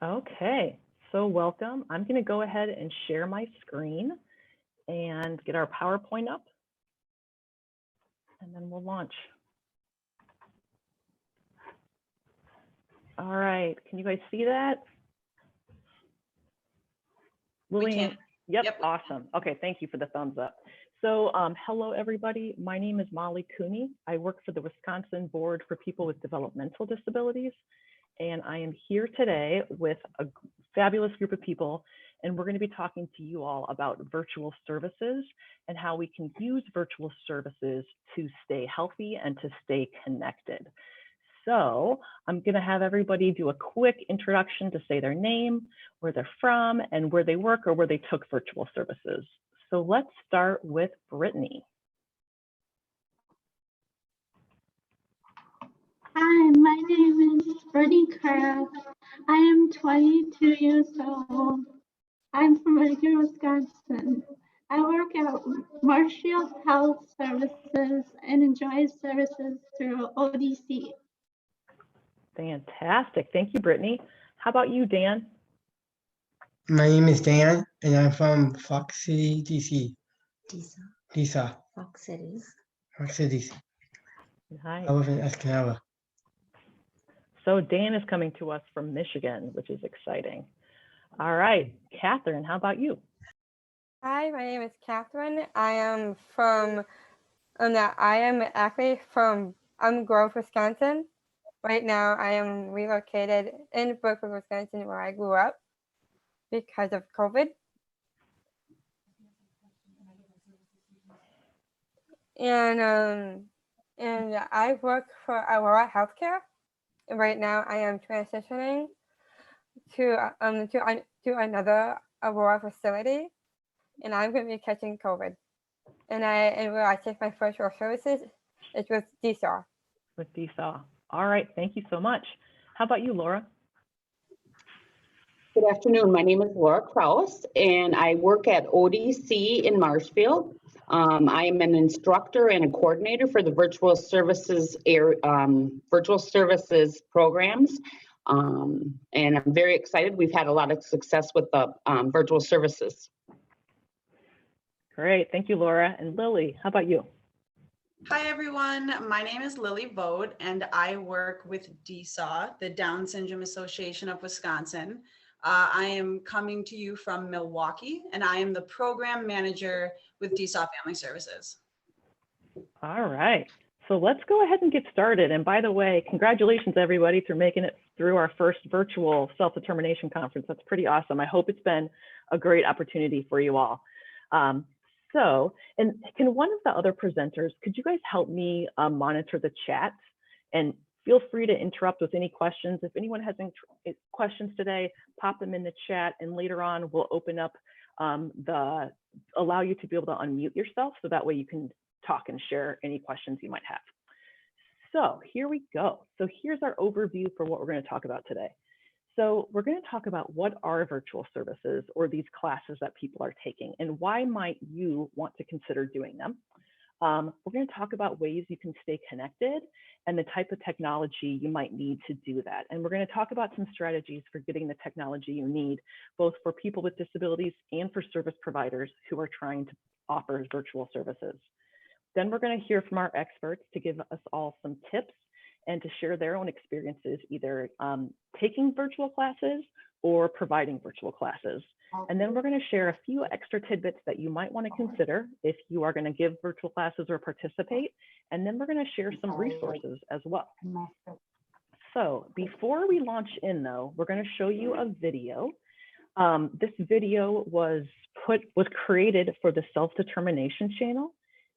Okay, so welcome. I'm going to go ahead and share my screen and get our PowerPoint up, and then we'll launch. All right, can you guys see that? We can. Yep, awesome. Okay, thank you for the thumbs up. So hello, everybody. My name is Molly Cooney. I work for the Wisconsin Board for People with Developmental Disabilities, and I am here today with a fabulous group of people, and we're going to be talking to you all about virtual services and how we can use virtual services to stay healthy and to stay connected. So I'm going to have everybody do a quick introduction to say their name, where they're from, and where they work or where they took virtual services. So let's start with Brittany. Hi, my name is Brittany Craft. I am 22 years old. I'm from Edgar, Wisconsin. I work at Marshfield Health Services and enjoy services through ODC. Fantastic. Thank you, Brittany. How about you, Dan? My name is Dan, and I'm from Fox City, DC. DISA. Fox City. Fox City. Hi. I live in Escanaba. So Dan is coming to us from Michigan, which is exciting. All right, Cathryn, how about you? Hi, my name is Cathryn. I am from, Grove, Wisconsin. Right now, I am relocated in Brookwood, Wisconsin, where I grew up because of COVID. And I work for Aurora Healthcare. And right now, I am transitioning to another Aurora facility, and I'm going to be catching COVID. And where I take my virtual services is with DSAW. With DSAW. All right, thank you so much. How about you, Laura? Good afternoon. My name is Laura Kraus, and I work at ODC in Marshfield. I am an instructor and a coordinator for the virtual services programs, and I'm very excited. We've had a lot of success with the virtual services. Great, thank you, Laura. And Lily, how about you? Hi, everyone. My name is Lily Vode, and I work with DSAW, the Down Syndrome Association of Wisconsin. I am coming to you from Milwaukee, and I am the program manager with DSAW Family Services. All right, so let's go ahead and get started. And by the way, congratulations, everybody, for making it through our first virtual self-determination conference. That's pretty awesome. I hope it's been a great opportunity for you all. And can one of the other presenters, could you guys help me monitor the chat? And feel free to interrupt with any questions. If anyone has any questions today, pop them in the chat, and later on we'll open up allow you to be able to unmute yourself, so that way you can talk and share any questions you might have. So here we go. So here's our overview for what we're going to talk about today. So we're going to talk about what are virtual services, or these classes that people are taking, and why might you want to consider doing them. We're going to talk about ways you can stay connected and the type of technology you might need to do that. And we're going to talk about some strategies for getting the technology you need, both for people with disabilities and for service providers who are trying to offer virtual services. Then we're going to hear from our experts to give us all some tips and to share their own experiences, either taking virtual classes or providing virtual classes. And then we're going to share a few extra tidbits that you might want to consider if you are going to give virtual classes or participate. And then we're going to share some resources as well. So before we launch in, though, we're going to show you a video. This video was created for the Self-Determination Channel.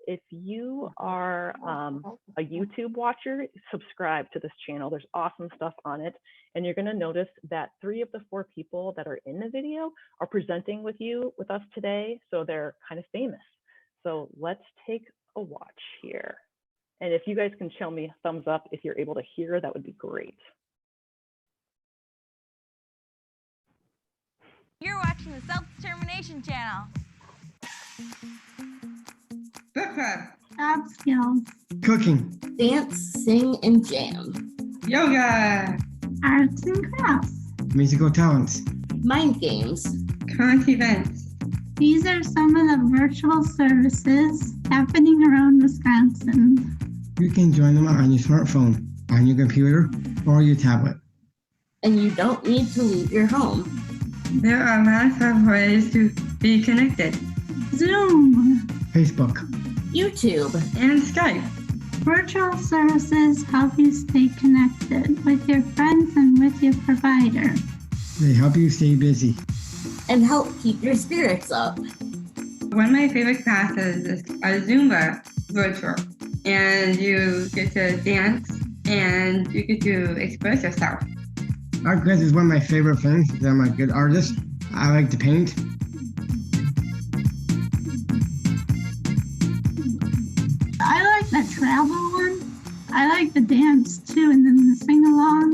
If you are a YouTube watcher, subscribe to this channel. There's awesome stuff on it. And you're going to notice that 3 of the 4 people that are in the video are presenting with us today. So they're kind of famous. So let's take a watch here. And if you guys can show me a thumbs up if you're able to hear, that would be great. You're watching the Self-Determination Channel. Book club. Job skills. Cooking. Dance, sing, and jam. Yoga. Arts and crafts. musical talents, mind games, current events. These are some of the virtual services happening around Wisconsin. you can join them on your smartphone, on your computer, or your tablet. and you don't need to leave your home. There are lots of ways to be connected. Zoom, Facebook, YouTube, And Skype. virtual services help you stay connected with your friends and with your provider. they help you stay busy. and help keep your spirits up. One of my favorite classes is a Zumba virtual. And you get to dance and you get to express yourself. Art class is one of my favorite things. I'm a good artist. I like to paint. I like the travel one. I like the dance too, and then the sing along.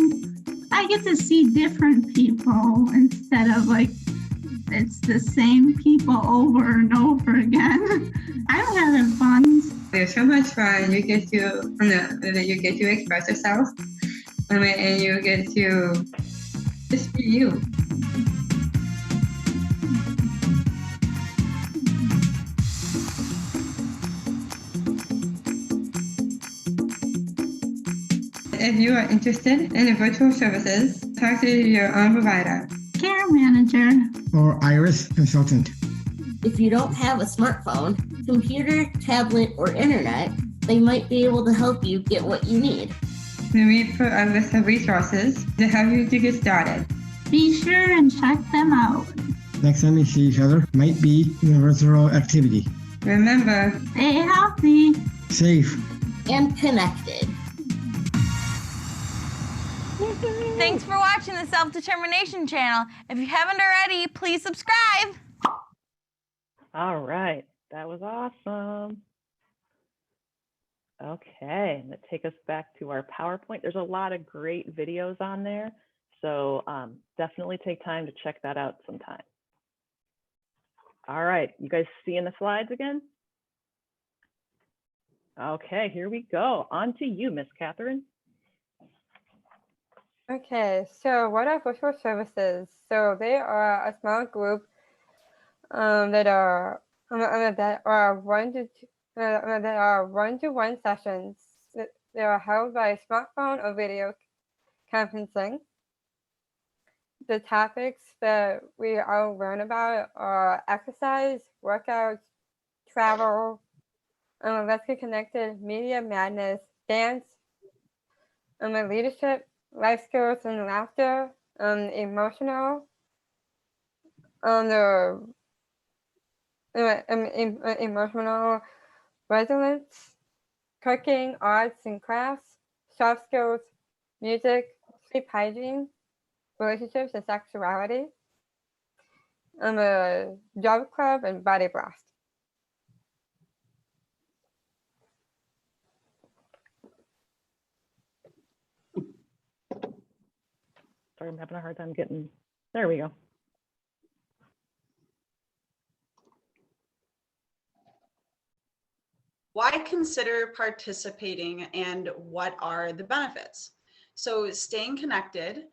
I get to see different people instead of like it's the same people over and over again. I'm having fun. There's so much fun. You get to express yourself, and you get to just be you. If you are interested in the virtual services, talk to your own provider. Care manager. Or Iris Consultant. If you don't have a smartphone, computer, tablet, or internet, they might be able to help you get what you need. We put a list of resources to help you to get started. Be sure and check them out. Next time we see each other might be in a virtual activity. Remember, Stay healthy. Safe. And connected. Thanks for watching the Self-Determination Channel. If you haven't already, please subscribe. All right, that was awesome. Okay, let's take us back to our PowerPoint. There's a lot of great videos on there, so definitely take time to check that out sometime. All right, you guys seeing the slides again? Okay, here we go. On to you, Miss Cathryn. Okay, so what are virtual services? So they are a small group that are one-to-one sessions that they are held by smartphone or video conferencing. The topics that we all learn about are exercise, workouts, travel, let's get connected, media madness, dance, leadership, life skills and laughter, emotional, emotional resilience, cooking, arts and crafts, soft skills, music, sleep hygiene, relationships and sexuality, a job club and body blast. Sorry, I'm having a hard time getting, there we go. Why consider participating and what are the benefits? So staying connected,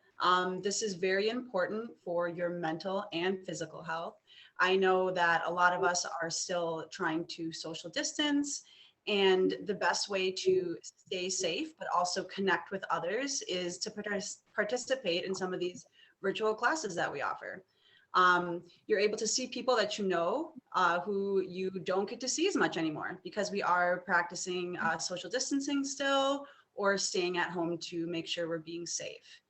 this is very important for your mental and physical health. I know that a lot of us are still trying to social distance, and the best way to stay safe but also connect with others is to participate in some of these virtual classes that we offer. You're able to see people that you know who you don't get to see as much anymore because we are practicing social distancing still or staying at home to make sure we're being safe.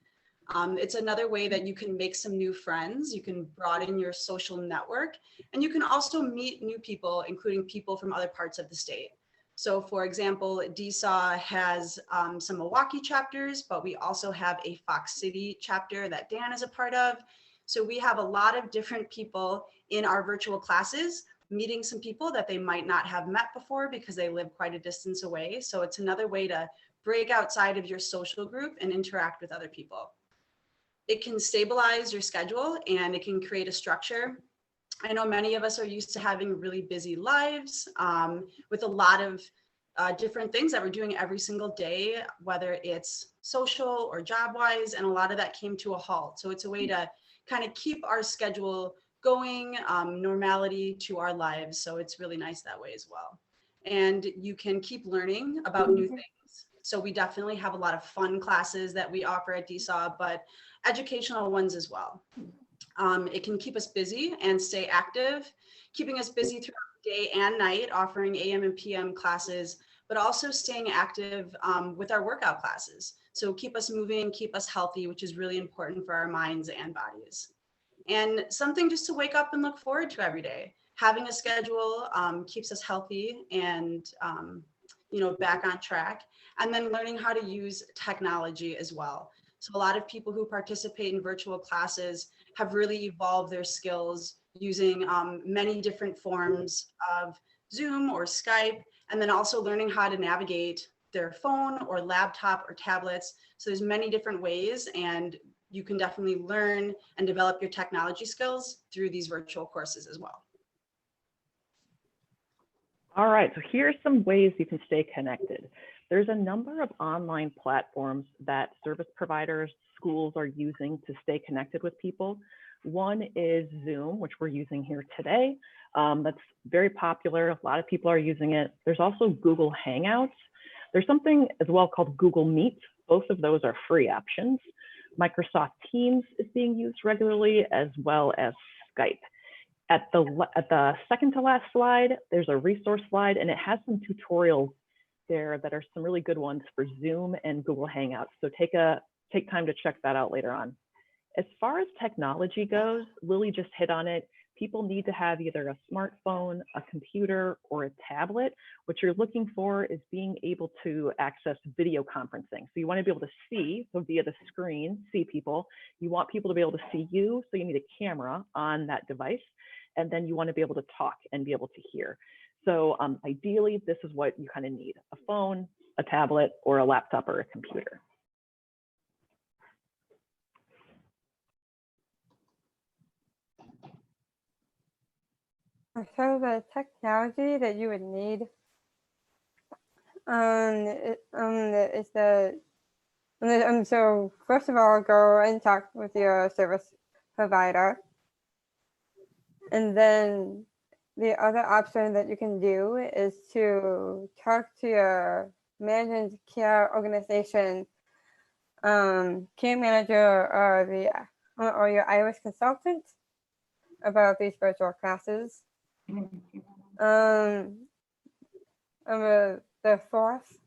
It's another way that you can make some new friends, you can broaden your social network, and you can also meet new people, including people from other parts of the state. So for example, DSAW has some Milwaukee chapters, but we also have a Fox City chapter that Dan is a part of. So we have a lot of different people in our virtual classes, meeting some people that they might not have met before because they live quite a distance away. So it's another way to break outside of your social group and interact with other people. It can stabilize your schedule and it can create a structure. I know many of us are used to having really busy lives with a lot of different things that we're doing every single day, whether it's social or job wise, and a lot of that came to a halt. So it's a way to kind of keep our schedule going, normality to our lives. So it's really nice that way as well. And you can keep learning about new things. So we definitely have a lot of fun classes that we offer at DSAW, but educational ones as well. It can keep us busy and stay active, keeping us busy throughout the day and night, offering AM and PM classes, but also staying active with our workout classes. So keep us moving, keep us healthy, which is really important for our minds and bodies. And something just to wake up and look forward to every day. Having a schedule keeps us healthy and back on track. And then learning how to use technology as well. So a lot of people who participate in virtual classes have really evolved their skills using many different forms of Zoom or Skype, and then also learning how to navigate their phone or laptop or tablets. So there's many different ways, and you can definitely learn and develop your technology skills through these virtual courses as well. All right, so here's some ways you can stay connected. There's a number of online platforms that service providers, schools are using to stay connected with people. One is Zoom, which we're using here today. That's very popular. A lot of people are using it. There's also Google Hangouts. There's something as well called Google Meet. Both of those are free options. Microsoft Teams is being used regularly, as well as Skype. At the second to last slide, there's a resource slide, and it has some tutorials there that are some really good ones for Zoom and Google Hangouts. So take time to check that out later on. As far as technology goes, Lily just hit on it. People need to have either a smartphone, a computer, or a tablet. What you're looking for is being able to access video conferencing. So you want to be able to see, so via the screen, see people. You want people to be able to see you, so you need a camera on that device. And then you want to be able to talk and be able to hear. So ideally, this is what you kind of need: a phone, a tablet, or a laptop or a computer. So the technology that you would need is so first of all, go and talk with your service provider. And then the other option that you can do is to talk to your managed care organization, care manager, or your Irish consultant about these virtual classes. The fourth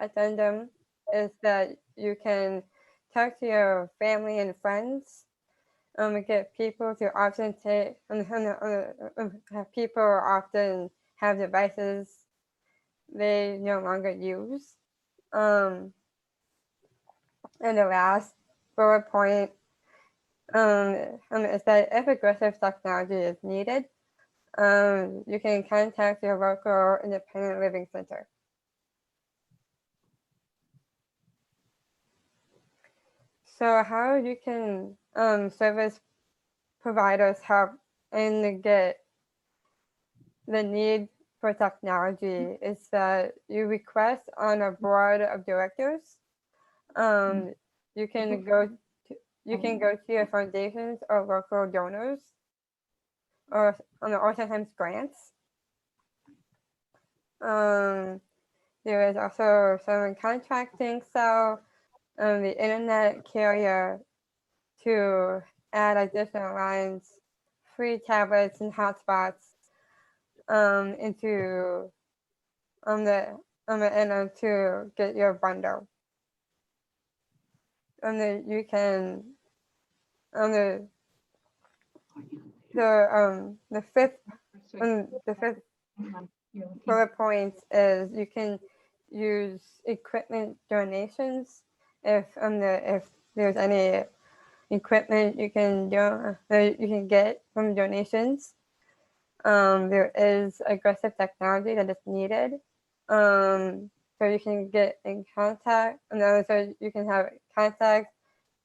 addendum is that you can talk to your family and friends, get people to often people often have devices they no longer use. And the last bullet point is that if aggressive technology is needed, you can contact your local independent living center. So how you can service providers help and get the need for technology is that you request on a board of directors. You can go to your foundations or local donors, or sometimes grants. There is also some contracting, so the internet carrier to add additional lines, free tablets and hotspots into to get your bundle. And then you can the fifth bullet point is you can use equipment donations if there's any equipment you can get from donations. There is aggressive technology that is needed, so you can get in contact, and also you can have contact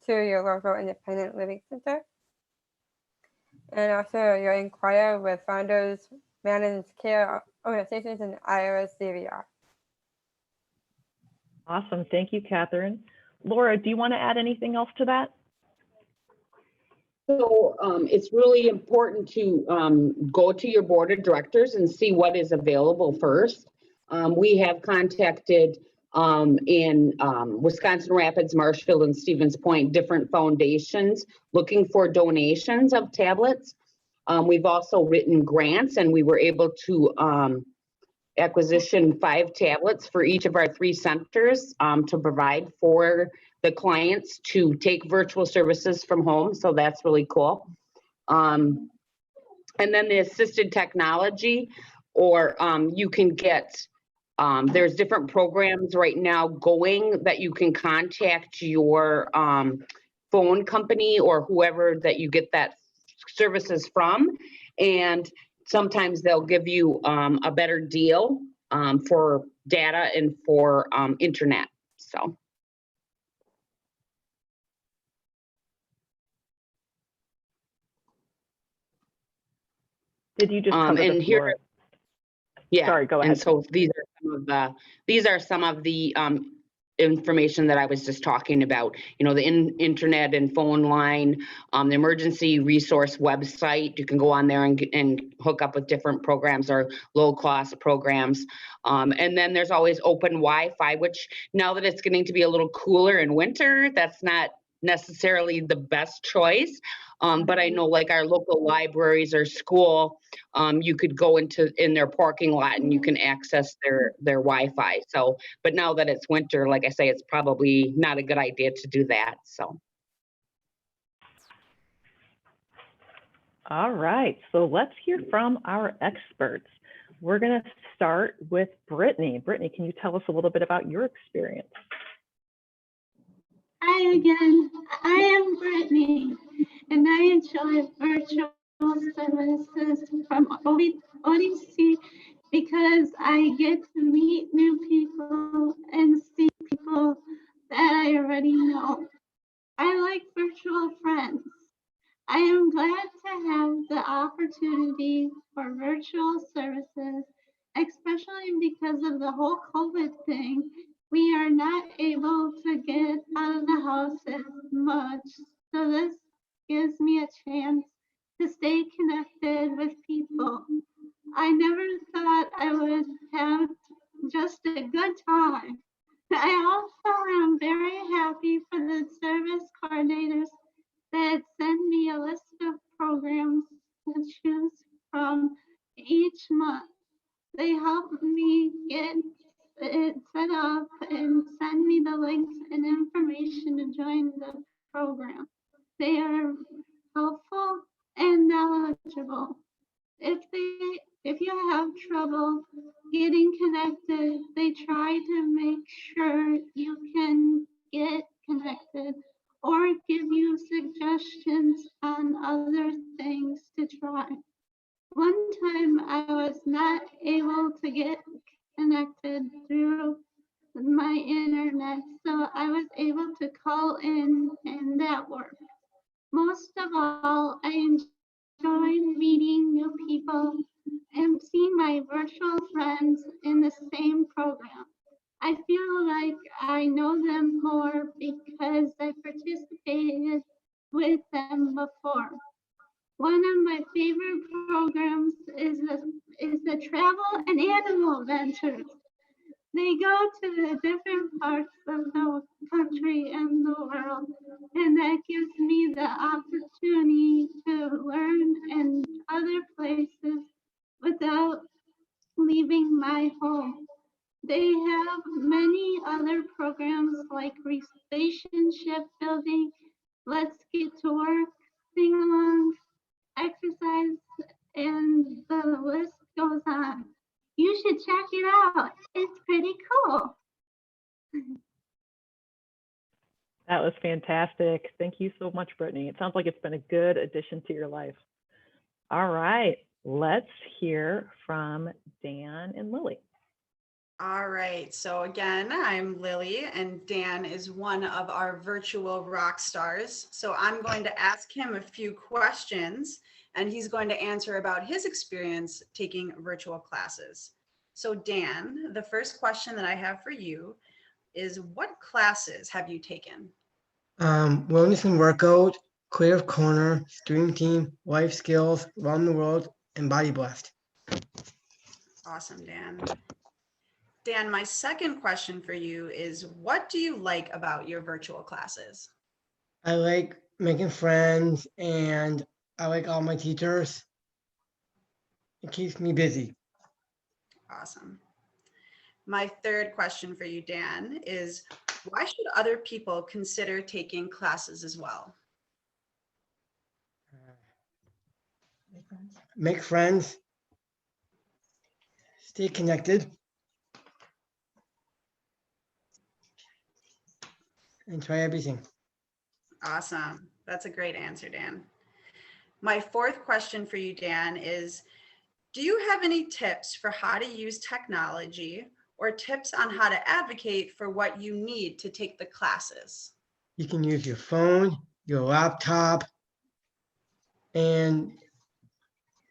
to your local independent living center, and also you inquire with founders managed care organizations in Iowa's CVR. Awesome. Thank you, Catherine. Laura, do you want to add anything else to that? So it's really important to go to your board of directors and see what is available first. We have contacted in Wisconsin Rapids, Marshfield, and Stevens Point, different foundations looking for donations of tablets. We've also written grants, and we were able to acquisition 5 tablets for each of our 3 centers to provide for the clients to take virtual services from home. So that's really cool. And then the assisted technology, or you can get, there's different programs right now going that you can contact your phone company or whoever that you get that services from. And sometimes they'll give you a better deal for data and for internet. So. Did you just cover and this, here, Laura? yeah. Sorry, go ahead. And so these are some of the information that I was just talking about. You know, the internet and phone line, the emergency resource website. You can go on there and hook up with different programs or low cost programs. And then there's always open Wi-Fi, which now that it's getting to be a little cooler in winter, that's not necessarily the best choice. But I know, like our local libraries or school, you could go in their parking lot and you can access their Wi-Fi. So, but now that it's winter, like I say, it's probably not a good idea to do that. So. All right, so let's hear from our experts. We're going to start with Brittany. Brittany, can you tell us a little bit about your experience? Hi again, I am Brittany, and I enjoy virtual services from ODC because I get to meet new people and see people that I already know. I like virtual friends. I am glad to have the opportunity for virtual services, especially because of the whole COVID thing. We are not able to get out of the house as much, so this gives me a chance to stay connected with people. I never thought I would have just a good time. I also am very happy for the service coordinators that send me a list of programs to choose from each month. They help me get it set up and send me the links and information to join the program. They are helpful and knowledgeable. If you have trouble getting connected, they try to make sure you can get connected or give you suggestions on other things to try. One time I was not able to get connected through my internet, so I was able to call in and that worked. Most of all, I enjoyed meeting new people and seeing my virtual friends in the same program. I feel like I know them more because I participated with them before. One of my favorite programs is the Travel and Animal Ventures. They go to the different parts of the country and the world, and that gives me the opportunity to learn in other places without leaving my home. They have many other programs like relationship building, let's get to work, sing-alongs, exercise, and the list goes on. You should check it out. It's pretty cool. That was fantastic. Thank you so much, Brittany. It sounds like it's been a good addition to your life. All right, let's hear from Dan and Lily. All right, so again, I'm Lily and Dan is one of our virtual rock stars. So I'm going to ask him a few questions and he's going to answer about his experience taking virtual classes. So Dan, the first question that I have for you is, what classes have you taken? Wellness and workout, creative corner, stream team, life skills, around the world, and body blast. Awesome, Dan. Dan, my second question for you is, what do you like about your virtual classes? I like making friends and I like all my teachers. It keeps me busy. Awesome. My third question for you, Dan, is why should other people consider taking classes as well? Make friends, stay connected, and try everything. Awesome. That's a great answer, Dan. My fourth question for you, Dan, is do you have any tips for how to use technology or tips on how to advocate for what you need to take the classes? You can use your phone, your laptop, and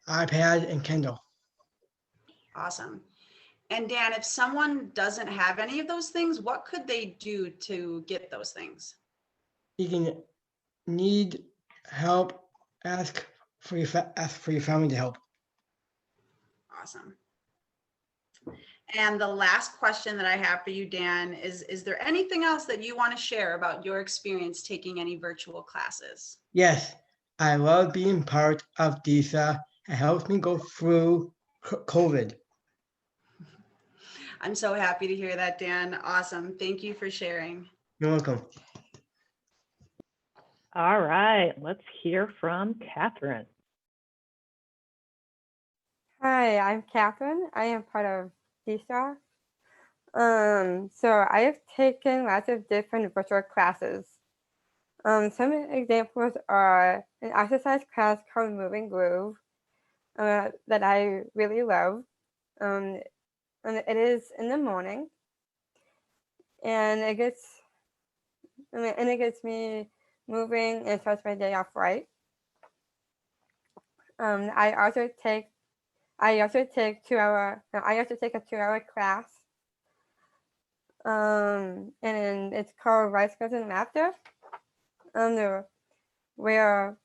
iPad and Kindle. Awesome. And Dan, if someone doesn't have any of those things, what could they do to get those things? You can need help, ask for your family to help. Awesome. And the last question that I have for you, Dan, is there anything else that you want to share about your experience taking any virtual classes? Yes, I love being part of DISA. It helps me go through COVID. I'm so happy to hear that, Dan. Awesome. Thank you for sharing. You're welcome. All right, let's hear from Cathryn. Hi, I'm Cathryn. I am part of DSAW. So I have taken lots of different virtual classes. Some examples are an exercise class called Moving Groove that I really love. And it is in the morning, and it gets me moving and starts my day off right. I also take a 2-hour class. And it's called Rice Girls and Laughter. Where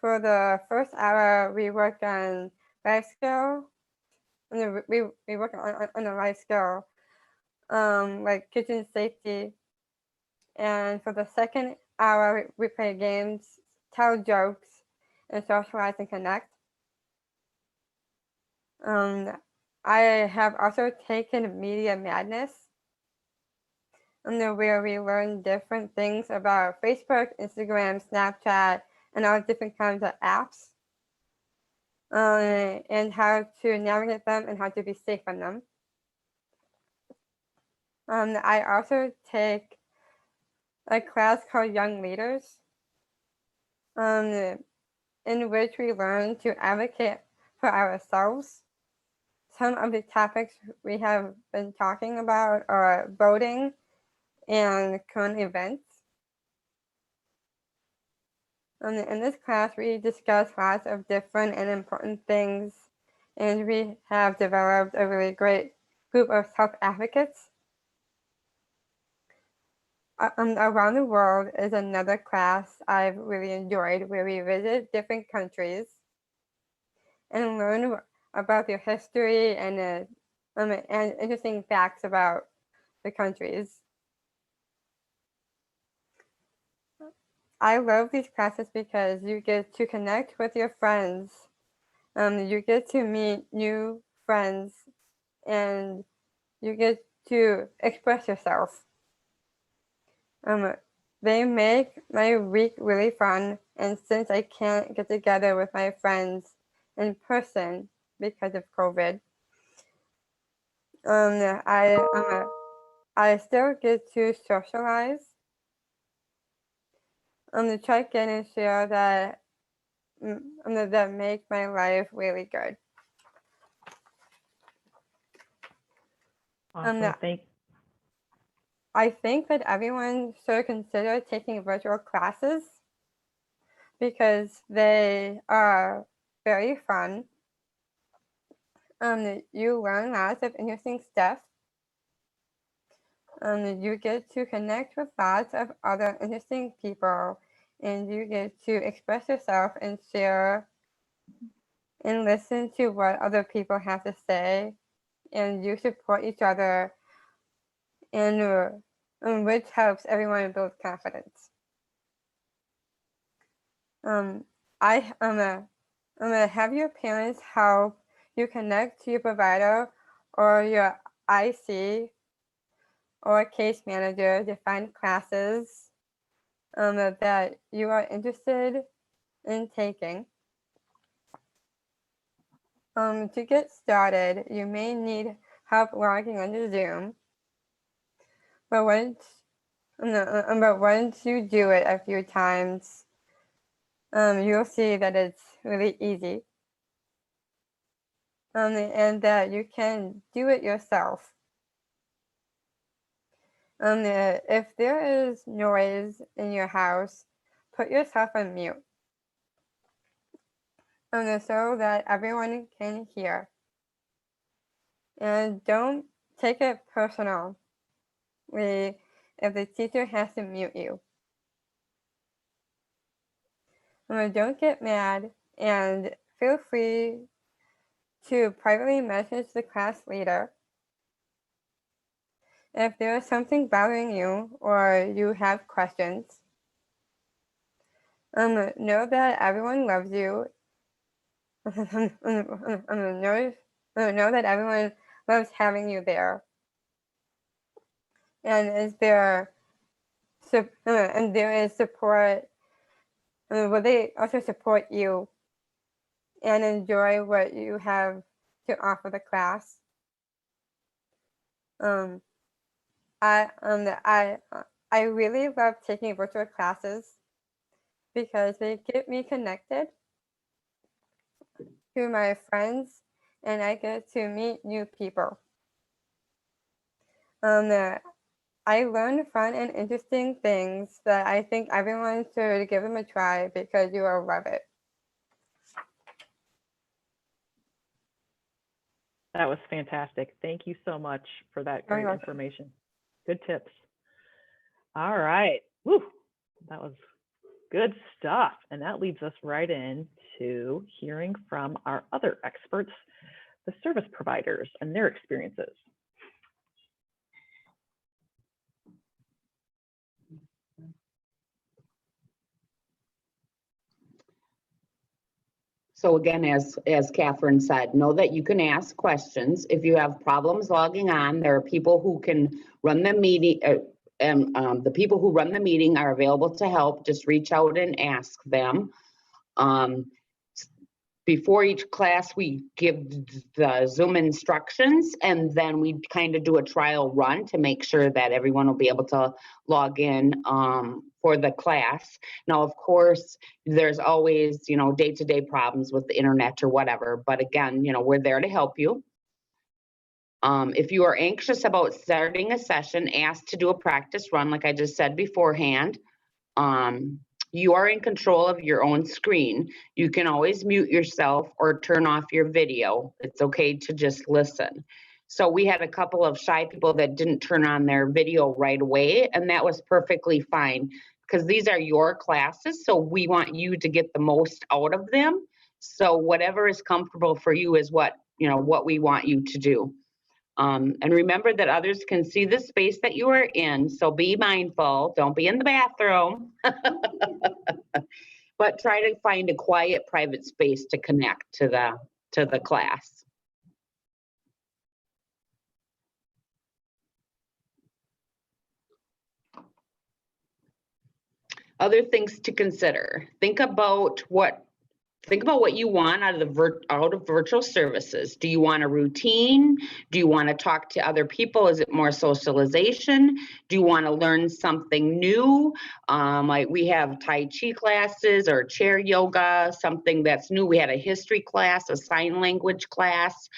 for the first hour we work on life skill. We work on a life skill, like kitchen safety. And for the second hour we play games, tell jokes, and socialize and connect. I have also taken Media Madness, where we learn different things about Facebook, Instagram, Snapchat, and all different kinds of apps, and how to navigate them and how to be safe on them. I also take a class called Young Leaders, in which we learn to advocate for ourselves. Some of the topics we have been talking about are voting and current events. In this class, we discuss lots of different and important things, and we have developed a really great group of self-advocates. Around the World is another class I've really enjoyed, where we visit different countries and learn about their history and interesting facts about the countries. I love these classes because you get to connect with your friends. You get to meet new friends, and you get to express yourself. They make my week really fun, and since I can't get together with my friends in person because of COVID, I still get to socialize, to check in and share that make my life really good. Awesome. I think that everyone should consider taking virtual classes because they are very fun. You learn lots of interesting stuff. You get to connect with lots of other interesting people, and you get to express yourself and share and listen to what other people have to say, and you support each other, and which helps everyone build confidence. I'm gonna have your parents help you connect to your provider or your IC or case manager to find classes that you are interested in taking. To get started, you may need help logging onto Zoom, but once you do it a few times, you'll see that it's really easy, and that you can do it yourself. If there is noise in your house, put yourself on mute, so that everyone can hear. And don't take it personally if the teacher has to mute you. Don't get mad, and feel free to privately message the class leader if there is something bothering you or you have questions. Know that everyone loves you. Know that everyone loves having you there. And there is support. Will they also support you and enjoy what you have to offer the class? I really love taking virtual classes because they get me connected to my friends, and I get to meet new people. I learned fun and interesting things that I think everyone should give them a try because you will love it. That was fantastic. Thank you so much for that great information. Good tips. All right. Woo, that was good stuff. And that leads us right into hearing from our other experts, the service providers and their experiences. So again, as Cathryn said, know that you can ask questions. If you have problems logging on, there are people who can run the meeting, and the people who run the meeting are available to help. Just reach out and ask them. Before each class, we give the Zoom instructions, and then we kind of do a trial run to make sure that everyone will be able to log in for the class. Now, of course, there's always, day-to-day problems with the internet or whatever, but again, we're there to help you. If you are anxious about starting a session, ask to do a practice run, like I just said beforehand. You are in control of your own screen. You can always mute yourself or turn off your video. It's okay to just listen. So we had a couple of shy people that didn't turn on their video right away, and that was perfectly fine because these are your classes, so we want you to get the most out of them. So whatever is comfortable for you is what we want you to do. And remember that others can see the space that you are in, so be mindful. Don't be in the bathroom, but try to find a quiet, private space to connect to the class. Other things to consider. Think about what you want out of virtual services. Do you want a routine? Do you want to talk to other people? Is it more socialization? Do you want to learn something new? Like we have Tai Chi classes or chair yoga, something that's new. We had a history class, a sign language class.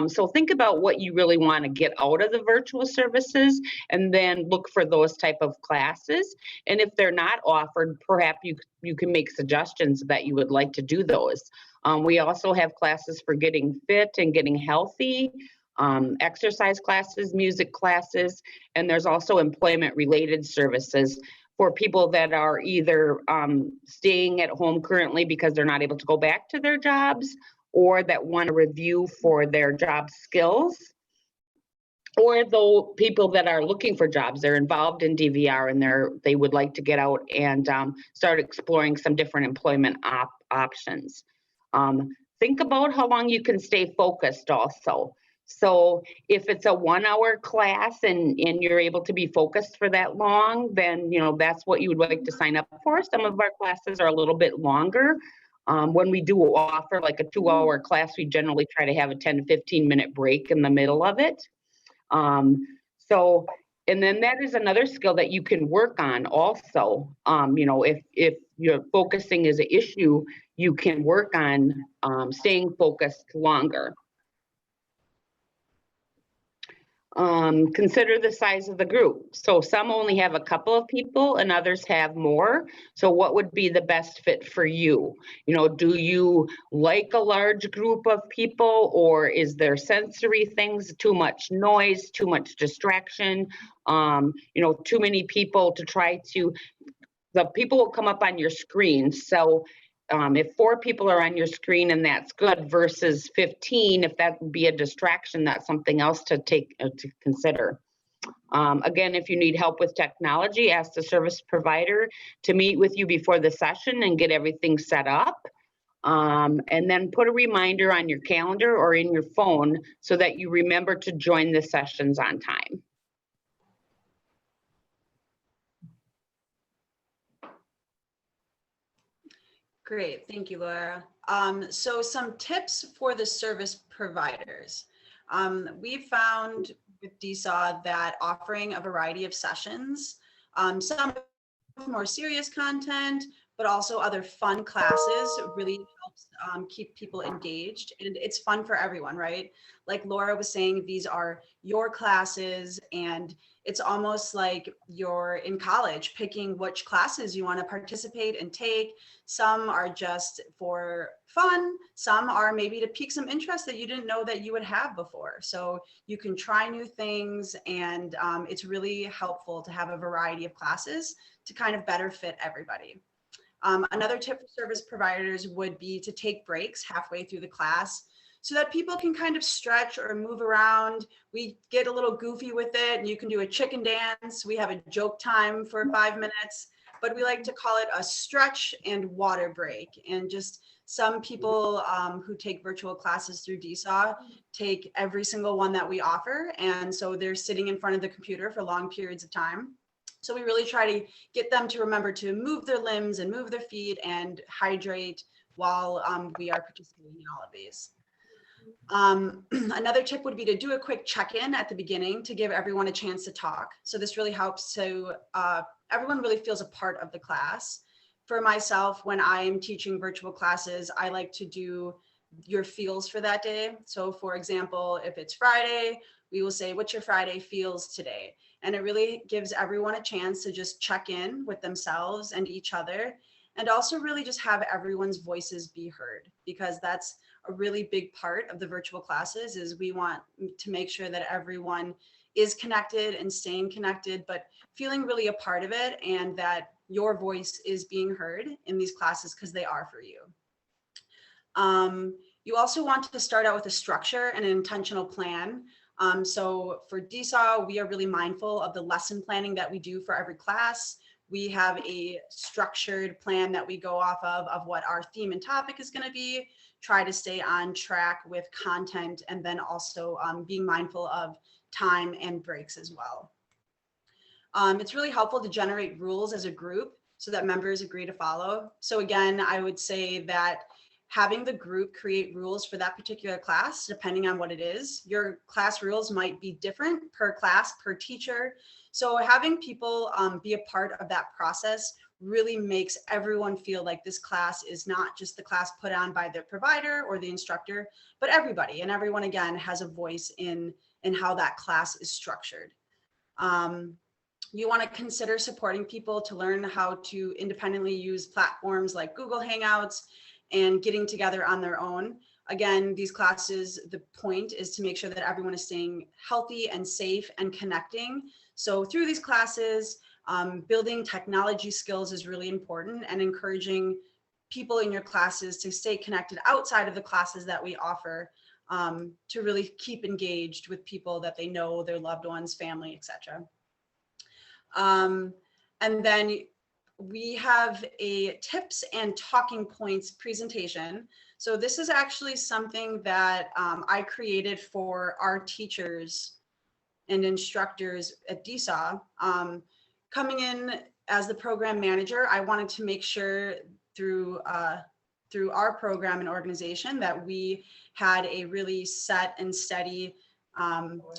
So think about what you really want to get out of the virtual services and then look for those type of classes. And if they're not offered, perhaps you can make suggestions that you would like to do those. We also have classes for getting fit and getting healthy, exercise classes, music classes, and there's also employment-related services for people that are either staying at home currently because they're not able to go back to their jobs, or that want to review for their job skills, or though people that are looking for jobs, they're involved in DVR and they would like to get out and start exploring some different employment options. Think about how long you can stay focused also. So if it's a 1 hour class and you're able to be focused for that long, then that's what you would like to sign up for. Some of our classes are a little bit longer. When we do offer like a 2 hour class, we generally try to have a 10 to 15 minute break in the middle of it. And then that is another skill that you can work on also. If your focusing is an issue, you can work on staying focused longer. Consider the size of the group. So some only have a couple of people and others have more. So what would be the best fit for you? Do you like a large group of people, or is there sensory things, too much noise, too much distraction, too many people to try to, the people will come up on your screen. So if 4 people are on your screen and that's good versus 15, if that would be a distraction, that's something else to take to consider. Again, if you need help with technology, ask the service provider to meet with you before the session and get everything set up. And then put a reminder on your calendar or in your phone so that you remember to join the sessions on time. Great, thank you, Laura. So some tips for the service providers. We found with DSAW that offering a variety of sessions, some more serious content, but also other fun classes really helps keep people engaged, and it's fun for everyone, right? Like Laura was saying, these are your classes, and it's almost like you're in college picking which classes you want to participate and take. Some are just for fun, some are maybe to pique some interest that you didn't know that you would have before. So you can try new things, and it's really helpful to have a variety of classes to kind of better fit everybody. Another tip for service providers would be to take breaks halfway through the class so that people can kind of stretch or move around. We get a little goofy with it, and you can do a chicken dance. We have a joke time for 5 minutes, but we like to call it a stretch and water break. And just some people who take virtual classes through DSAW take every single one that we offer. And so they're sitting in front of the computer for long periods of time. So we really try to get them to remember to move their limbs and move their feet and hydrate while we are participating in all of these. Another tip would be to do a quick check-in at the beginning to give everyone a chance to talk. So this really helps so everyone really feels a part of the class. For myself, when I am teaching virtual classes, I like to do your feels for that day. So for example, if it's Friday, we will say, what's your Friday feels today? And it really gives everyone a chance to just check in with themselves and each other, and also really just have everyone's voices be heard, because that's a really big part of the virtual classes. Is we want to make sure that everyone is connected and staying connected, but feeling really a part of it, and that your voice is being heard in these classes because they are for you. You also want to start out with a structure and an intentional plan. So for DSAW, we are really mindful of the lesson planning that we do for every class. We have a structured plan that we go off of what our theme and topic is going to be, try to stay on track with content, and then also being mindful of time and breaks as well. It's really helpful to generate rules as a group so that members agree to follow. So again, I would say that having the group create rules for that particular class, depending on what it is, your class rules might be different per class, per teacher. So having people be a part of that process really makes everyone feel like this class is not just the class put on by the provider or the instructor, but everybody. And everyone, again, has a voice in how that class is structured. You want to consider supporting people to learn how to independently use platforms like Google Hangouts and getting together on their own. Again, these classes, the point is to make sure that everyone is staying healthy and safe and connecting. So through these classes, building technology skills is really important, and encouraging people in your classes to stay connected outside of the classes that we offer, to really keep engaged with people that they know, their loved ones, family, etc. And then we have a tips and talking points presentation. So this is actually something that I created for our teachers and instructors at DSAW. Coming in as the program manager, I wanted to make sure through our program and organization that we had a really set and steady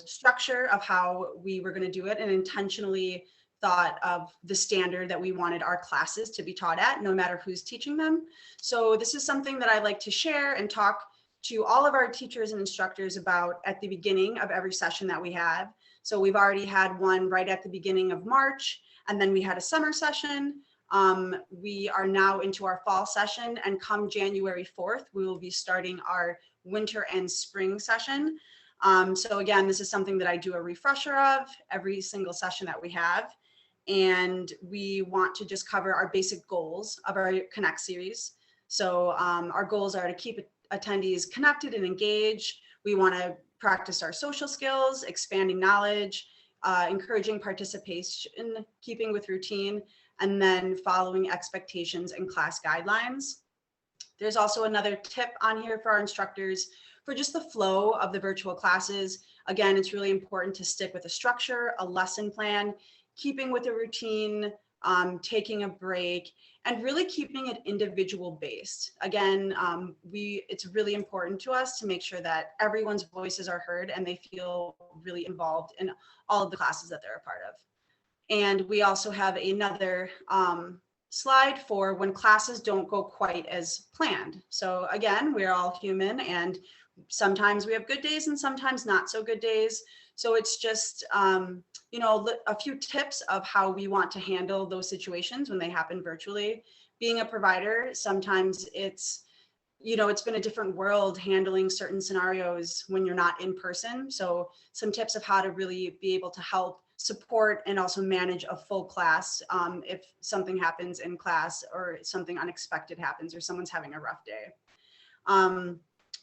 structure of how we were going to do it, and intentionally thought of the standard that we wanted our classes to be taught at, no matter who's teaching them. So this is something that I like to share and talk to all of our teachers and instructors about at the beginning of every session that we have. So we've already had one right at the beginning of March, and then we had a summer session. We are now into our fall session, and come January 4th, we will be starting our winter and spring session. So again, this is something that I do a refresher of every single session that we have. And we want to just cover our basic goals of our Connect series. So our goals are to keep attendees connected and engaged. We want to practice our social skills, expanding knowledge, encouraging participation, keeping with routine, and then following expectations and class guidelines. There's also another tip on here for our instructors for just the flow of the virtual classes. Again, it's really important to stick with a structure, a lesson plan, keeping with a routine, taking a break, and really keeping it individual based. Again, it's really important to us to make sure that everyone's voices are heard and they feel really involved in all of the classes that they're a part of. And we also have another slide for when classes don't go quite as planned. So again, we're all human, and sometimes we have good days and sometimes not so good days. So it's just, you know, a few tips of how we want to handle those situations when they happen virtually. Being a provider, sometimes it's, you know, it's been a different world handling certain scenarios when you're not in person. So some tips of how to really be able to help support and also manage a full class if something happens in class or something unexpected happens or someone's having a rough day.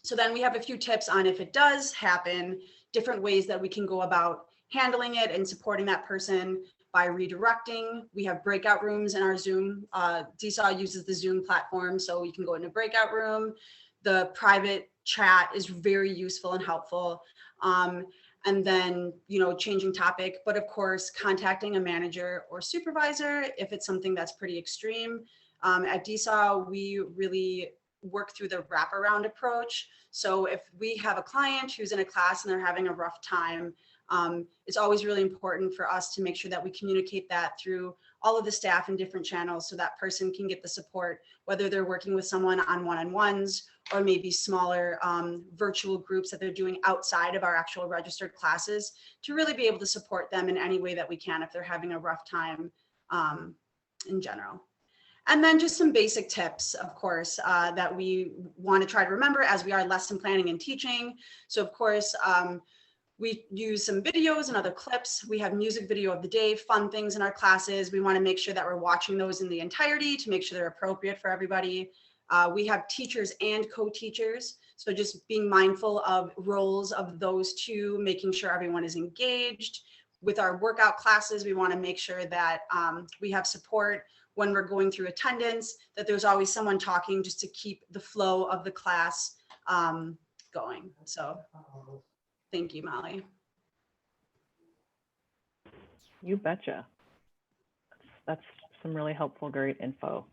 So then we have a few tips on, if it does happen, different ways that we can go about handling it and supporting that person by redirecting. We have breakout rooms in our Zoom. DSAW uses the Zoom platform, so you can go in a breakout room. The private chat is very useful and helpful. And then, you know, changing topic, but of course, contacting a manager or supervisor if it's something that's pretty extreme. At DSAW, we really work through the wraparound approach. So if we have a client who's in a class and they're having a rough time, it's always really important for us to make sure that we communicate that through all of the staff in different channels so that person can get the support, whether they're working with someone on one-on-ones or maybe smaller virtual groups that they're doing outside of our actual registered classes, to really be able to support them in any way that we can if they're having a rough time in general. And then just some basic tips, of course, that we want to try to remember as we are lesson planning and teaching. So of course, we use some videos and other clips. We have music video of the day, fun things in our classes. We want to make sure that we're watching those in the entirety to make sure they're appropriate for everybody. We have teachers and co-teachers. So just being mindful of roles of those two, making sure everyone is engaged. With our workout classes, we want to make sure that we have support when we're going through attendance, that there's always someone talking just to keep the flow of the class going. So thank you, Molly. You betcha. That's some really helpful, great info.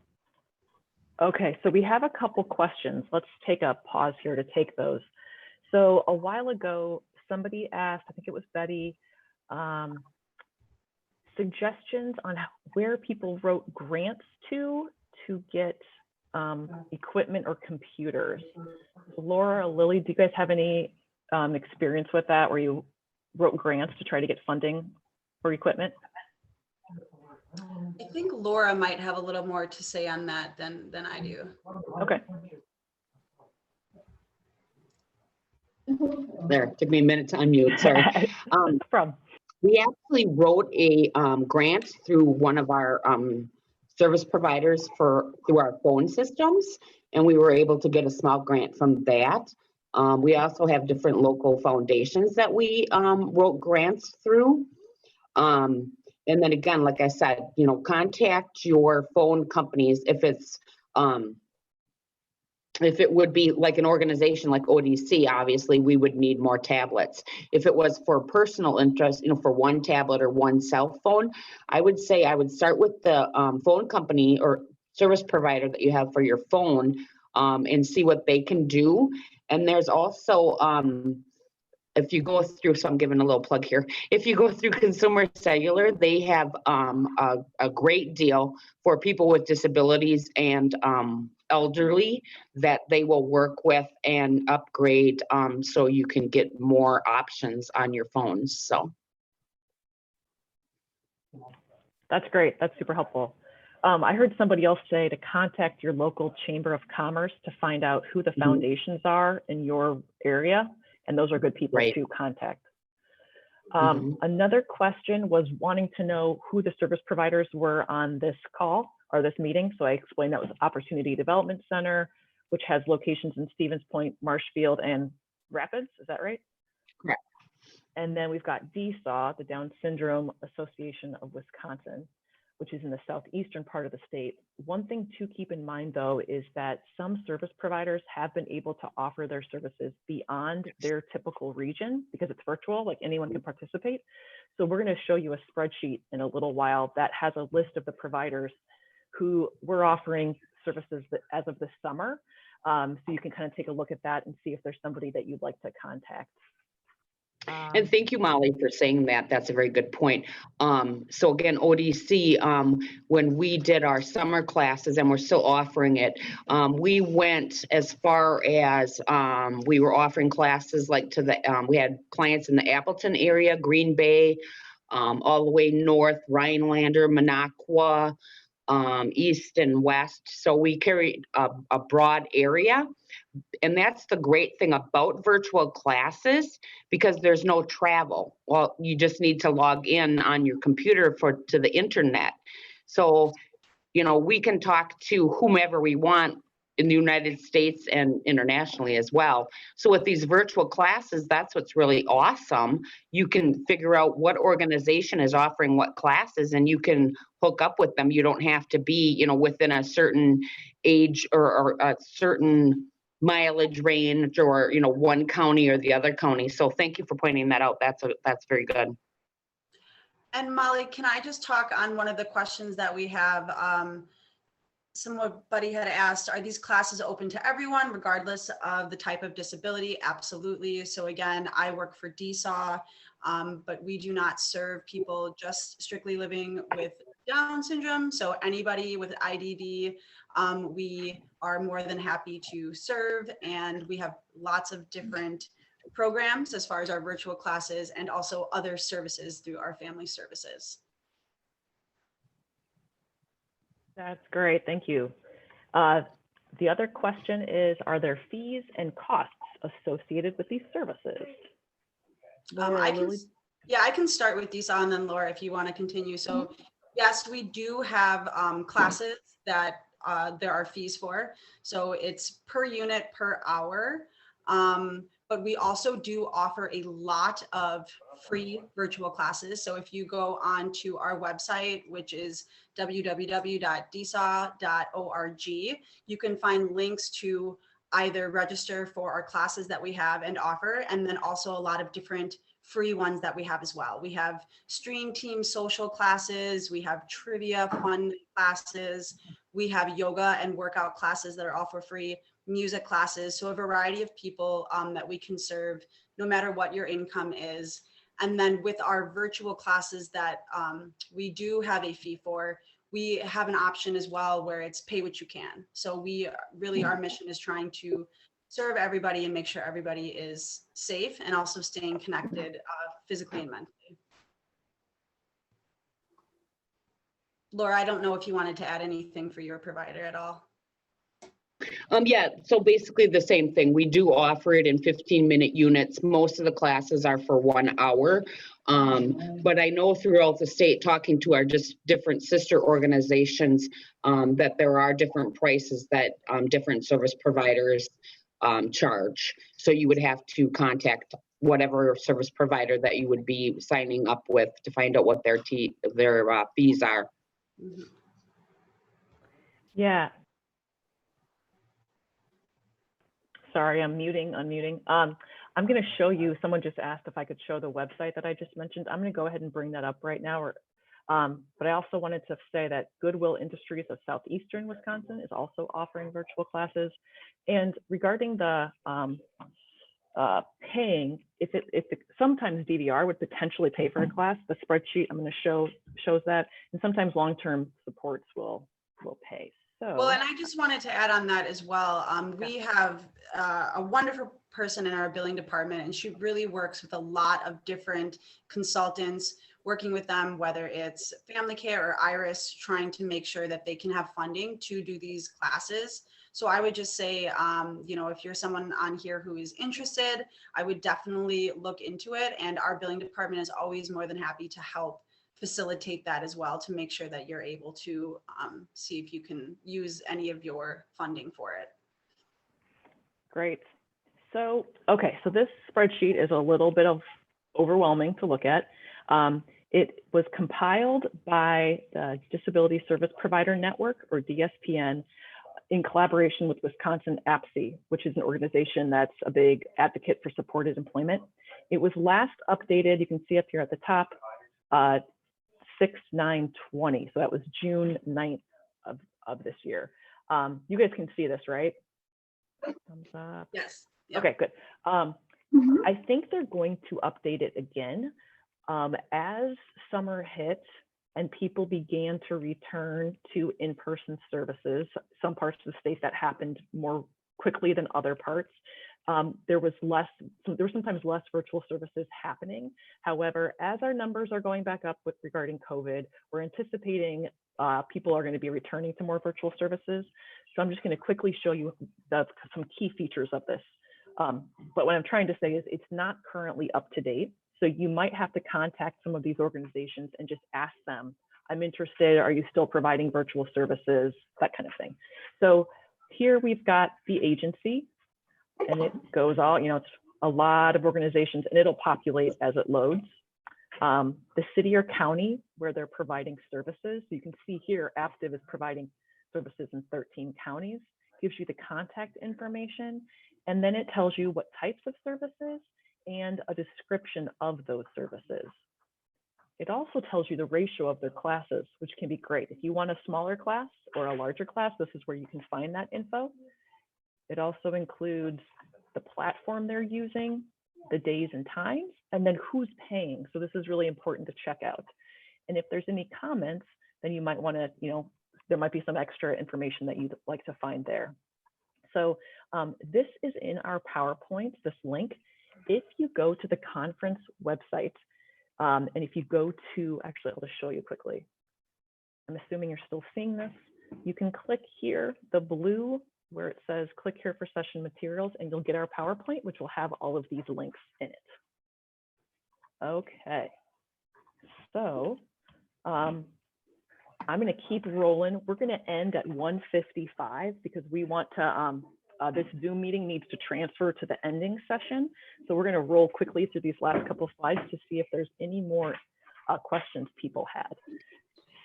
Okay, so we have a couple questions. Let's take a pause here to take those. So a while ago, somebody asked, I think it was Betty, suggestions on where people wrote grants to get equipment or computers. Laura, Lily, do you guys have any experience with that, where you wrote grants to try to get funding for equipment? I think Laura might have a little more to say on that than I do. Okay. There, took me a minute to unmute, sorry. From We actually wrote a grant through one of our service providers through our phone systems, and we were able to get a small grant from that. We also have different local foundations that we wrote grants through. And then again, like I said, you know, contact your phone companies if it would be like an organization like ODC, obviously we would need more tablets. If it was for personal interest, you know, for one tablet or one cell phone, I would say I would start with the phone company or service provider that you have for your phone and see what they can do. And there's also, if you go through, so I'm giving a little plug here. If you go through Consumer Cellular, they have a great deal for people with disabilities and elderly that they will work with and upgrade so you can get more options on your phones. So that's great. That's super helpful. I heard somebody else say to contact your local Chamber of Commerce to find out who the foundations are in your area. And those are good people to contact. Another question was wanting to know who the service providers were on this call or this meeting. So I explained that was Opportunity Development Center, which has locations in Stevens Point, Marshfield, and Rapids. Is that right? Correct. And then we've got DSAW, the Down Syndrome Association of Wisconsin, which is in the southeastern part of the state. One thing to keep in mind, though, is that some service providers have been able to offer their services beyond their typical region because it's virtual, like anyone can participate. So we're going to show you a spreadsheet in a little while that has a list of the providers who we're offering services as of this summer. So you can kind of take a look at that and see if there's somebody that you'd like to contact. And thank you, Molly, for saying that. That's a very good point. So again, ODC, when we did our summer classes, and we're still offering it, we went as far as we were offering classes like to the, we had clients in the Appleton area, Green Bay, all the way north, Rhinelander, Minocqua, east and west. So we carried a broad area. And that's the great thing about virtual classes, because there's no travel. Well, you just need to log in on your computer to the internet. So, you know, we can talk to whomever we want in the United States and internationally as well. So with these virtual classes, that's what's really awesome. You can figure out what organization is offering what classes and you can hook up with them. You don't have to be, you know, within a certain age or a certain mileage range or, you know, one county or the other county. So thank you for pointing that out. That's very good. And Molly, can I just talk on one of the questions that we have? Somebody had asked, are these classes open to everyone regardless of the type of disability? Absolutely. So again, I work for DSAW, but we do not serve people just strictly living with Down syndrome. So anybody with IDD, we are more than happy to serve, and we have lots of different programs as far as our virtual classes and also other services through our family services. That's great, thank you. The other question is, are there fees and costs associated with these services? I can start with DSAW and then Laura, if you want to continue. So yes, we do have classes that there are fees for. So it's per unit per hour. But we also do offer a lot of free virtual classes. So if you go on to our website, which is www.dsaw.org, you can find links to either register for our classes that we have and offer, and then also a lot of different free ones that we have as well. We have stream team social classes, we have trivia fun classes, we have yoga and workout classes that are all for free, music classes, so a variety of people that we can serve no matter what your income is. And then with our virtual classes that we do have a fee for, we have an option as well where it's pay what you can. So we really, our mission is trying to serve everybody and make sure everybody is safe and also staying connected physically and mentally. Laura, I don't know if you wanted to add anything for your provider at all. Yeah, so basically the same thing. We do offer it in 15-minute units. Most of the classes are for 1 hour. But I know throughout the state, talking to our just different sister organizations, that there are different prices that different service providers charge. So you would have to contact whatever service provider that you would be signing up with to find out what their fees are. Yeah. Sorry, I'm unmuting. I'm going to show you, someone just asked if I could show the website that I just mentioned. I'm going to go ahead and bring that up right now. But I also wanted to say that Goodwill Industries of Southeastern Wisconsin is also offering virtual classes. And regarding the paying, sometimes DVR would potentially pay for a class. The spreadsheet I'm going to show shows that, and sometimes long-term supports will pay. So, well, and I just wanted to add on that as well. We have a wonderful person in our billing department, and she really works with a lot of different consultants, working with them, whether it's Family Care or Iris, trying to make sure that they can have funding to do these classes. So I would just say, if you're someone on here who is interested, I would definitely look into it. And our billing department is always more than happy to help facilitate that as well, to make sure that you're able to see if you can use any of your funding for it. Great. So, okay, so this spreadsheet is a little bit overwhelming to look at. It was compiled by the Disability Service Provider Network, or DSPN, in collaboration with Wisconsin APSE, which is an organization that's a big advocate for supported employment. It was last updated, you can see up here at the top, 6/9/20. So that was June 9th of this year. You guys can see this, right? Thumbs up. Yes. Yep. Okay, good. I think they're going to update it again as summer hit and people began to return to in-person services. Some parts of the state that happened more quickly than other parts. There was sometimes less virtual services happening. However, as our numbers are going back up regarding COVID, we're anticipating people are going to be returning to more virtual services. So I'm just going to quickly show you some key features of this. But what I'm trying to say is it's not currently up to date. So you might have to contact some of these organizations and just ask them, I'm interested, are you still providing virtual services, that kind of thing. So here we've got the agency, and it goes all, it's a lot of organizations, and it'll populate as it loads. The city or county where they're providing services. So you can see here, Aptiv is providing services in 13 counties, gives you the contact information, and then it tells you what types of services and a description of those services. It also tells you the ratio of their classes, which can be great. If you want a smaller class or a larger class, this is where you can find that info. It also includes the platform they're using, the days and times, and then who's paying. So this is really important to check out. And if there's any comments, then you might want to, there might be some extra information that you'd like to find there. So this is in our PowerPoint, this link. If you go to the conference website, and if you go to, actually, I'll just show you quickly. I'm assuming you're still seeing this. You can click here, the blue, where it says click here for session materials, and you'll get our PowerPoint, which will have all of these links in it. Okay, so I'm going to keep rolling. We're going to end at 1:55 because we want to, this Zoom meeting needs to transfer to the ending session. So we're going to roll quickly through these last couple of slides to see if there's any more questions people had.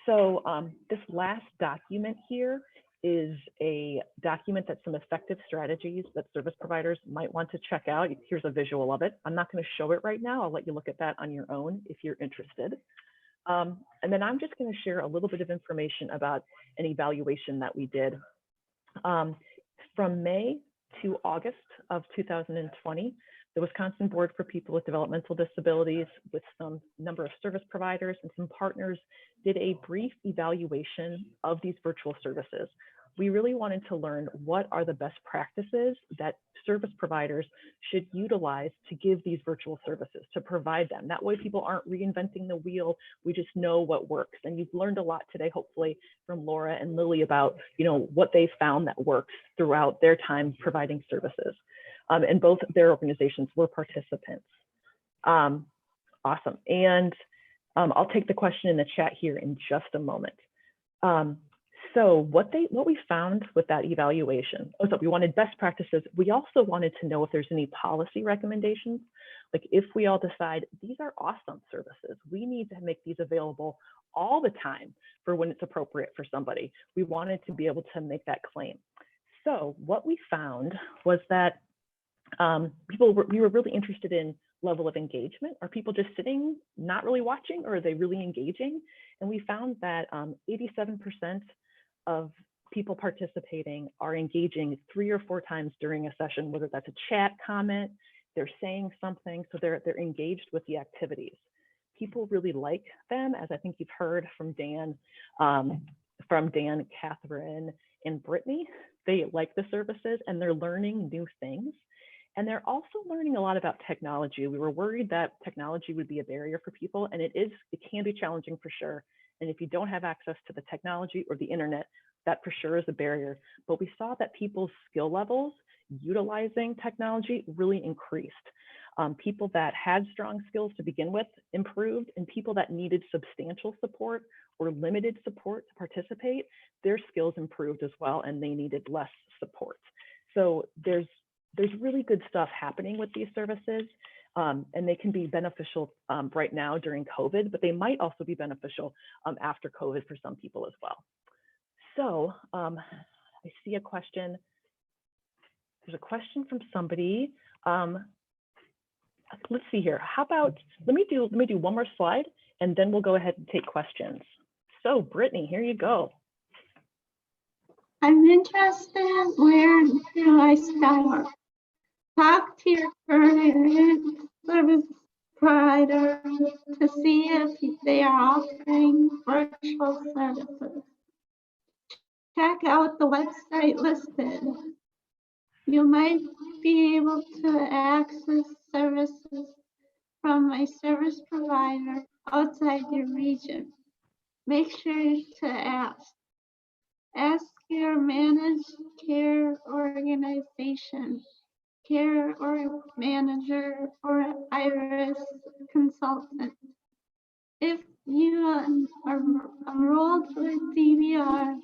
So this last document here is a document that's some effective strategies that service providers might want to check out. Here's a visual of it. I'm not going to show it right now. I'll let you look at that on your own if you're interested. And then I'm just going to share a little bit of information about an evaluation that we did. From May to August of 2020, the Wisconsin Board for People with Developmental Disabilities, with some number of service providers and some partners, did a brief evaluation of these virtual services. we really wanted to learn what are the best practices that service providers should utilize to give these virtual services, to provide them. That way people aren't reinventing the wheel, we just know what works. And you've learned a lot today, hopefully, from Laura and Lily about, you know, what they found that works throughout their time providing services. And both of their organizations were participants. Awesome. And I'll take the question in the chat here in just a moment. So what we found with that evaluation, so we wanted best practices. We also wanted to know if there's any policy recommendations. Like if we all decide these are awesome services, we need to make these available all the time for when it's appropriate for somebody. We wanted to be able to make that claim. So what we found was that we were really interested in level of engagement. Are people just sitting, not really watching, or are they really engaging? And we found that 87% of people participating are engaging 3 or 4 times during a session, whether that's a chat comment, they're saying something, so they're engaged with the activities. People really like them, as I think you've heard from Dan, Cathryn, and Brittany. They like the services and they're learning new things. And they're also learning a lot about technology. We were worried that technology would be a barrier for people, and it can be challenging for sure. And if you don't have access to the technology or the internet, that for sure is a barrier. But we saw that people's skill levels utilizing technology really increased. People that had strong skills to begin with improved, and people that needed substantial support or limited support to participate, their skills improved as well, and they needed less support. So there's really good stuff happening with these services, and they can be beneficial right now during COVID, but they might also be beneficial after COVID for some people as well. So I see a question. There's a question from somebody. Let's see here. How about, let me do one more slide and then we'll go ahead and take questions. So Brittany, here you go. I'm interested, where do I start? Talk to your current service provider to see if they are offering virtual services. Check out the website listed. You might be able to access services from a service provider outside your region. Make sure to ask. Ask your managed care organization, care or manager, or IRS consultant. If you are enrolled with DVR,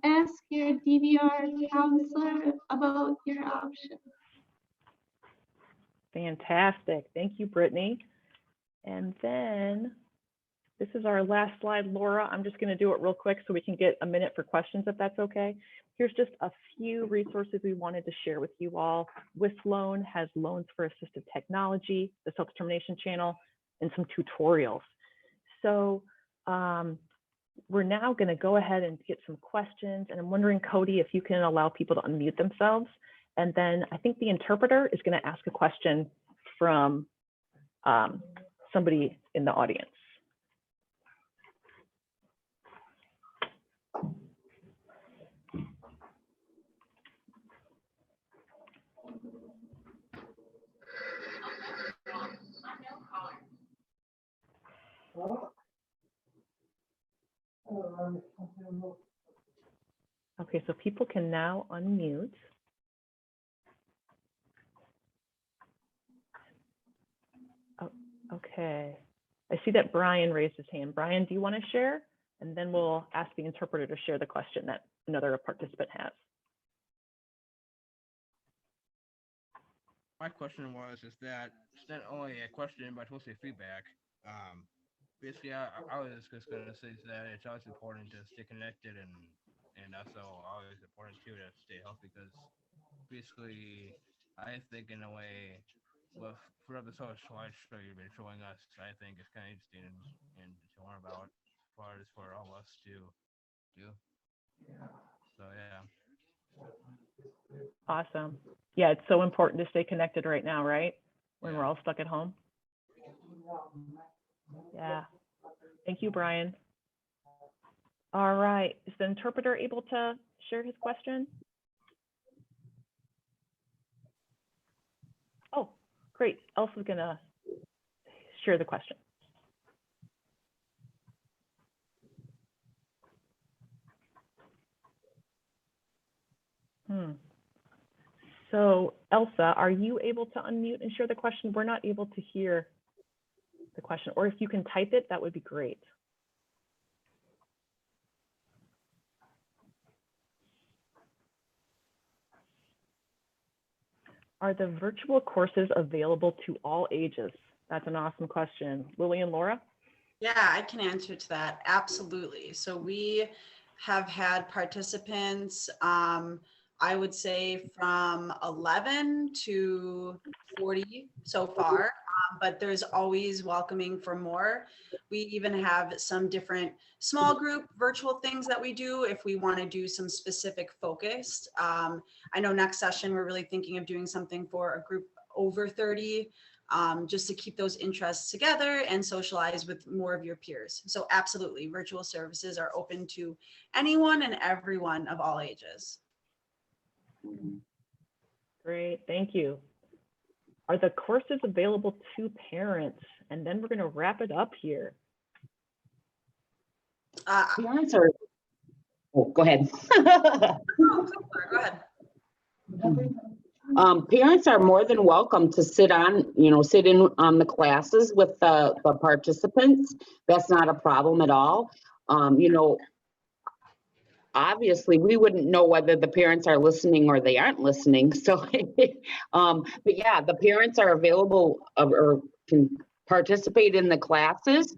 ask your DVR counselor about your options. Fantastic. Thank you, Brittany. And then this is our last slide, Laura. I'm just going to do it real quick so we can get a minute for questions, if that's okay. Here's just a few resources we wanted to share with you all. WISLoan has loans for assistive technology, the Self-Determination Channel, and some tutorials. So we're now going to go ahead and get some questions. And I'm wondering, Cody, if you can allow people to unmute themselves. And then I think the interpreter is going to ask a question from somebody in the audience. Okay, so people can now unmute. Oh, okay. I see that Brian raised his hand. Brian, do you want to share? And then we'll ask the interpreter to share the question that another participant has. My question was, is that it's not only a question, but mostly feedback. Basically, I was just going to say that it's always important to stay connected and also always important too to stay healthy, because basically, I think in a way, well, for the social slideshow you've been showing us, I think it's kind of interesting and to learn about for all of us to do. So yeah. Awesome. Yeah, it's so important to stay connected right now, right? When we're all stuck at home. Yeah. Thank you, Brian. All right, is the interpreter able to share his question? Oh, great. Elsa's gonna share the question. So Elsa, are you able to unmute and share the question? We're not able to hear the question, or if you can type it, that would be great. Are the virtual courses available to all ages? That's an awesome question. Lily and Laura? Yeah, I can answer to that. Absolutely. So we have had participants, I would say from 11 to 40 so far, but there's always welcoming for more. We even have some different small group virtual things that we do if we want to do some specific focused. I know next session, we're really thinking of doing something for a group over 30, just to keep those interests together and socialize with more of your peers. So absolutely, virtual services are open to anyone and everyone of all ages. Great, thank you. Are the courses available to parents? And then we're gonna wrap it up here. Parents are, oh, go ahead. Go ahead. Parents are more than welcome to sit in on the classes with the participants. That's not a problem at all. Obviously we wouldn't know whether the parents are listening or they aren't listening. So, but yeah, the parents are available or can participate in the classes.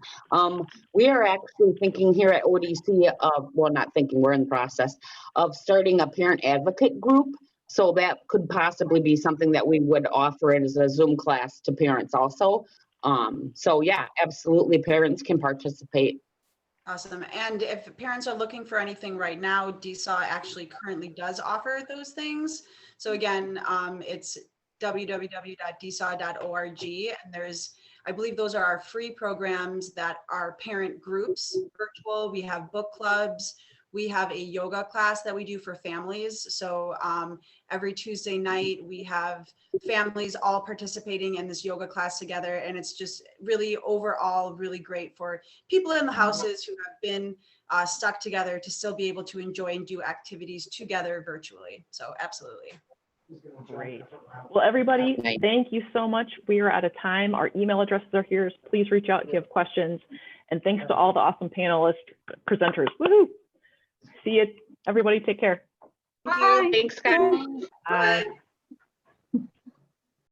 We are actually thinking here at ODC of, well, not thinking, we're in the process of starting a parent advocate group. So that could possibly be something that we would offer as a Zoom class to parents also. So yeah, absolutely, parents can participate. Awesome. And if parents are looking for anything right now, DSAW actually currently does offer those things. So again, it's www.dsaw.org, and there's, I believe those are our free programs that are parent groups, virtual. We have book clubs. We have a yoga class that we do for families. So every Tuesday night, we have families all participating in this yoga class together. And it's just really overall really great for people in the houses who have been stuck together to still be able to enjoy and do activities together virtually. So absolutely. Great. Well, everybody, thank you so much. We are out of time. Our email addresses are here. Please reach out if you have questions. And thanks to all the awesome panelists, presenters. Woohoo! See you, everybody. Take care. Bye. Thanks, guys. Bye.